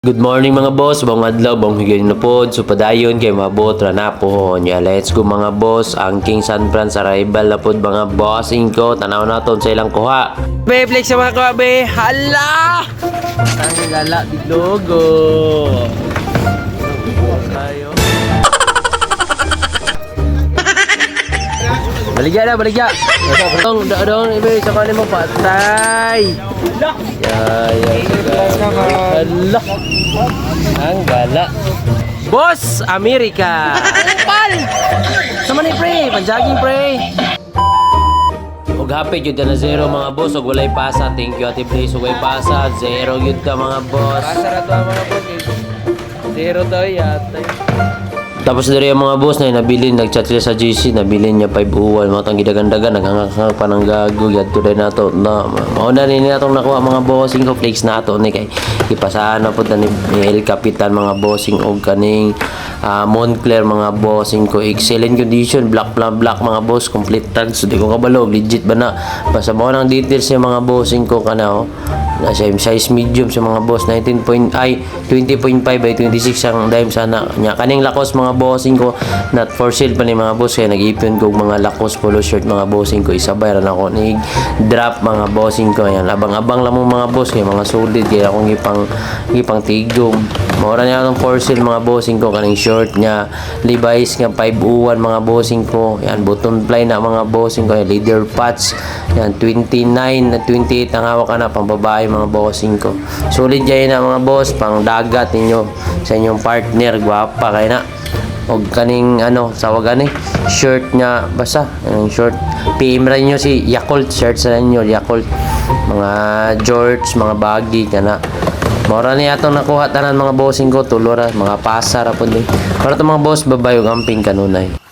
Good morning mga boss, bang adlaw, bang higay na pod. So padayon kay mabot ra na po. Nya let's go mga boss. Ang King San Fran sa rival na pod mga bossing ko. Tanaw naton sa ilang kuha. Be flex sa mga kuha be. Hala! Ang gala di logo. Kayo. Baligya na, baligya. Dong, ibe sa kanimo mo patay. Hala. Ang gala. Boss America. Pal. Sama ni pre, panjaging pre. Og hapit yun na zero mga boss. Og walay pasa. Thank you ati please. Og walay pasa. Zero yun ka mga boss. Pasa na to mga boss. Zero to yata. Tapos dari yung mga boss na nabili, nagchat sila sa GC, nabili niya 5 uwan, mga tang gidagandagan, naghangak pa ng gago, yadto rin nato. Na, mauna rin natong nakuha mga bossing ko, flakes nato ni kay ipasahan na po ni El Capitan mga bossing og kaning Montclair mga bossing ko, excellent condition, black mga boss, complete tag, so di ko kabalo, legit ba na. Basta mo ng details yung mga bossing ko kana nasa size medium sa mga boss 20.5 by 26 ang dime sana nya kaning lakos mga bossing ko not for sale pa ni mga boss kaya nag-ipon ko mga lakos polo shirt mga bossing ko isabay ra na ako ni drop mga bossing ko yan abang-abang lang mo mga boss kaya mga solid kaya akong ipang tigom maura niya ang for sale mga bossing ko kaning short nya Levi's nga 501 mga bossing ko yan button fly na mga bossing ko yan leader patch yan 29 na 28 ang hawak na pang babae mga bossing ko. Solid dyan na mga boss, pang dagat ninyo sa inyong partner, gwapa kayo na. O kaning tawag shirt niya, basta, yung short. PM rin nyo si Yakult, shirt sa inyo, Yakult. Mga jorts, mga baggy, kana. Mora niya itong nakuha tanan mga bossing ko, tulora, mga pasar, apon din. Para itong mga boss, babayog amping kanunay.